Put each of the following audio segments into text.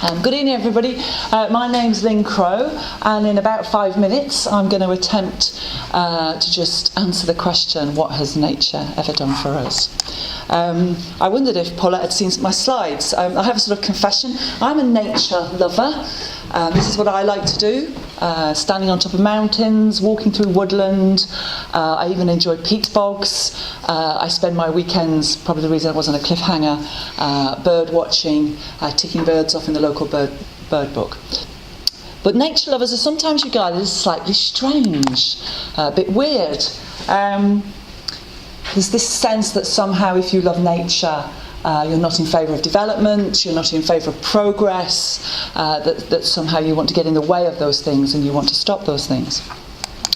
Good evening, everybody. My name's Lynn Crowe, and in about 5 minutes I'm going to attempt to just answer the question, what has nature ever done for us? I wondered if Paulette had seen my slides. I have a sort of confession. I'm a nature lover. This is what I like to do, standing on top of mountains, walking through woodland. I even enjoy peat bogs. I spend my weekends, probably the reason I was on a cliffhanger, bird watching, ticking birds off in the local bird book. But nature lovers are sometimes regarded as slightly strange, a bit weird. There's this sense that somehow if you love nature, you're not in favour of development, you're not in favour of progress, that somehow you want to get in the way of those things and you want to stop those things,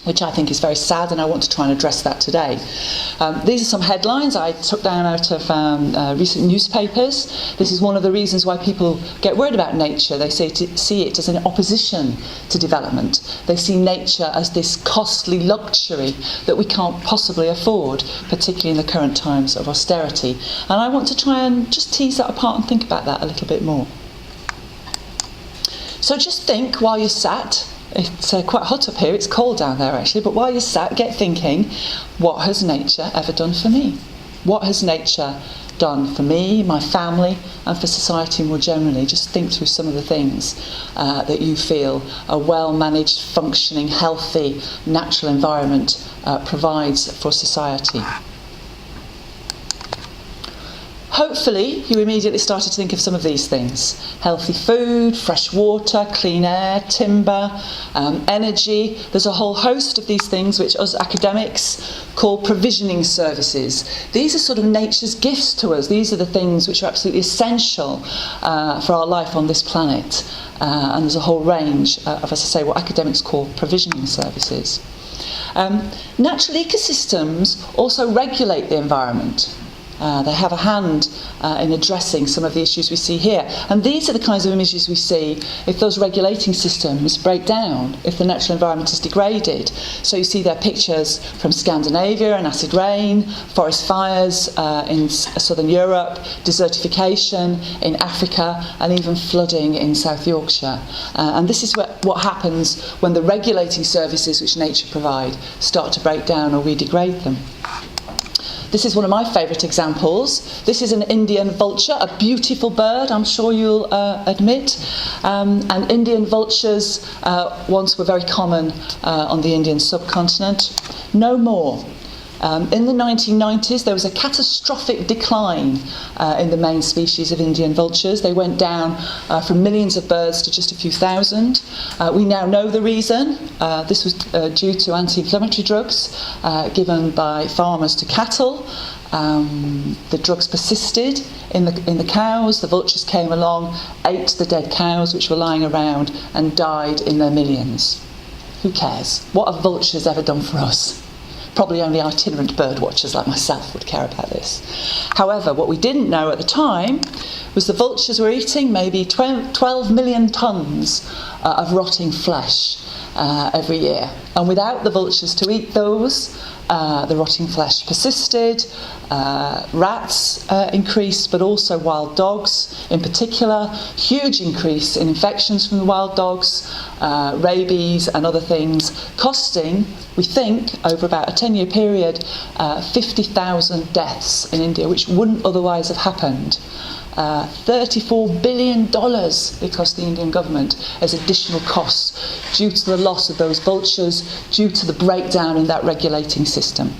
which I think is very sad, and I want to try and address that today. These are some headlines I took down out of recent newspapers. This is one of the reasons why people get worried about nature. They see it as an opposition to development. They see nature as this costly luxury that we can't possibly afford, particularly in the current times of austerity. And I want to try and just tease that apart and think about that a little bit more. So just think while you're sat. It's quite hot up here, it's cold down there actually, but while you're sat, get thinking, what has nature ever done for me? What has nature done for me, my family, and for society more generally? Just think through some of the things that you feel a well-managed, functioning, healthy, natural environment provides for society. Hopefully, you immediately started to think of some of these things. Healthy food, fresh water, clean air, timber, energy. There's a whole host of these things which us academics call provisioning services. These are sort of nature's gifts to us. These are the things which are absolutely essential for our life on this planet. And there's a whole range of, as I say, what academics call provisioning services. Natural ecosystems also regulate the environment. They have a hand in addressing some of the issues we see here. And these are the kinds of images we see if those regulating systems break down, if the natural environment is degraded. So you see there pictures from Scandinavia and acid rain, forest fires in southern Europe, desertification in Africa, and even flooding in South Yorkshire. And this is what happens when the regulating services which nature provide start to break down or we degrade them. This is one of my favourite examples. This is an Indian vulture, a beautiful bird, I'm sure you'll admit. And Indian vultures once were very common on the Indian subcontinent. No more. In the 1990s, there was a catastrophic decline in the main species of Indian vultures. They went down from millions of birds to just a few thousand. We now know the reason. This was due to anti-inflammatory drugs given by farmers to cattle. The drugs persisted in the cows. The vultures came along, ate the dead cows which were lying around, and died in their millions. Who cares? What have vultures ever done for us? Probably only itinerant bird watchers like myself would care about this. However, what we didn't know at the time was the vultures were eating maybe 12 million tonnes of rotting flesh every year. And without the vultures to eat those, the rotting flesh persisted, rats increased, but also wild dogs in particular. Huge increase in infections from the wild dogs, rabies and other things, costing, we think, over about a 10-year period, 50,000 deaths in India, which wouldn't otherwise have happened. $34 billion it cost the Indian government as additional costs due to the loss of those vultures, due to the breakdown in that regulating system.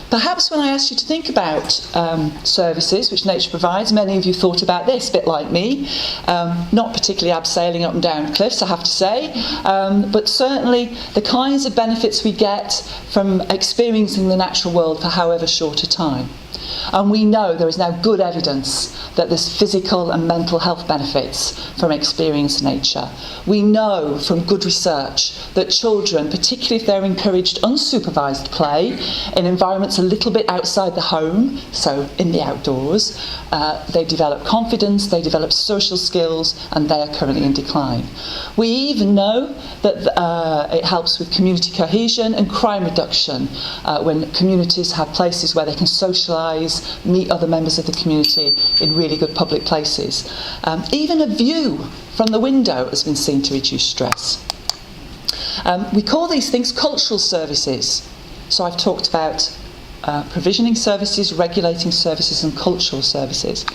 Perhaps when I asked you to think about services which nature provides, many of you thought about this, a bit like me. Not particularly abseiling up and down cliffs, I have to say, but certainly the kinds of benefits we get from experiencing the natural world for however short a time. And we know there is now good evidence that there's physical and mental health benefits from experiencing nature. We know from good research that children, particularly if they're encouraged unsupervised play in environments a little bit outside the home, so in the outdoors, they develop confidence, they develop social skills, and they are currently in decline. We even know that it helps with community cohesion and crime reduction when communities have places where they can socialise socialise, meet other members of the community in really good public places. Even a view from the window has been seen to reduce stress. We call these things cultural services. So I've talked about provisioning services, regulating services and cultural services.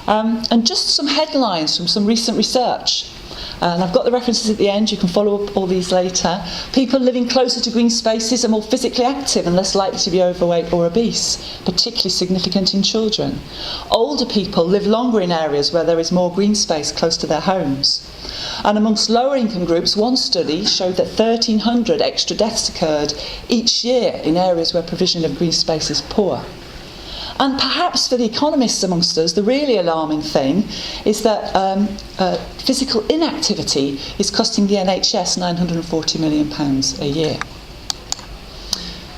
And just some headlines from some recent research. And I've got the references at the end, you can follow up all these later. People living closer to green spaces are more physically active and less likely to be overweight or obese, particularly significant in children. Older people live longer in areas where there is more green space close to their homes. And amongst lower income groups, one study showed that 1,300 extra deaths occurred each year in areas where provision of green space is poor. And perhaps for the economists amongst us, the really alarming thing is that physical inactivity is costing the NHS £940 million a year.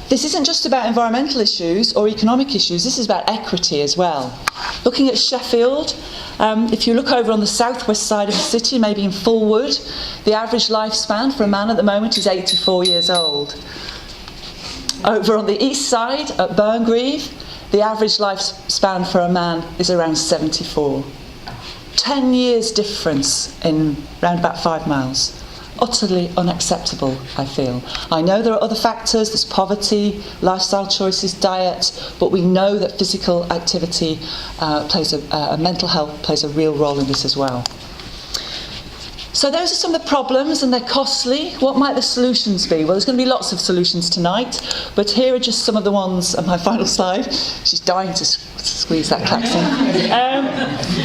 This isn't just about environmental issues or economic issues, this is about equity as well. Looking at Sheffield, if you look over on the southwest side of the city, maybe in Fulwood, the average lifespan for a man at the moment is 84 years old. Over on the east side at Burngreave, the average lifespan for a man is around 74. 10 years difference in round about 5 miles. Utterly unacceptable, I feel. I know there are other factors, there's poverty, lifestyle choices, diet, but we know that physical activity mental health plays a real role in this as well. So those are some of the problems, and they're costly. What might the solutions be? Well, there's going to be lots of solutions tonight, but here are just some of the ones on my final slide. She's dying to squeeze that klaxon.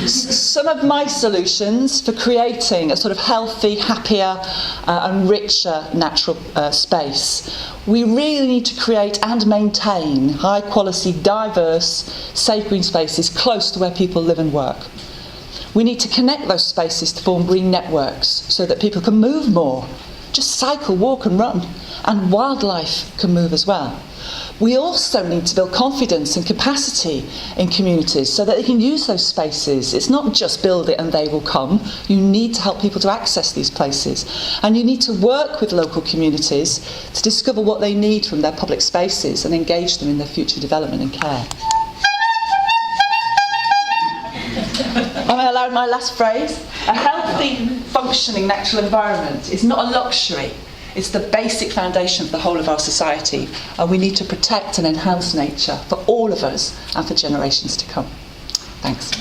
Some of my solutions for creating a sort of healthy, happier and richer natural space. We really need to create and maintain high quality, diverse, safe green spaces close to where people live and work. We need to connect those spaces to form green networks so that people can move more, just cycle, walk and run, and wildlife can move as well. We also need to build confidence and capacity in communities so that they can use those spaces. It's not just build it and they will come. You need to help people to access these places. And you need to work with local communities to discover what they need from their public spaces and engage them in their future development and care. Am I allowed my last phrase? A healthy, functioning natural environment is not a luxury. It's the basic foundation of the whole of our society, and we need to protect and enhance nature for all of us and for generations to come. Thanks.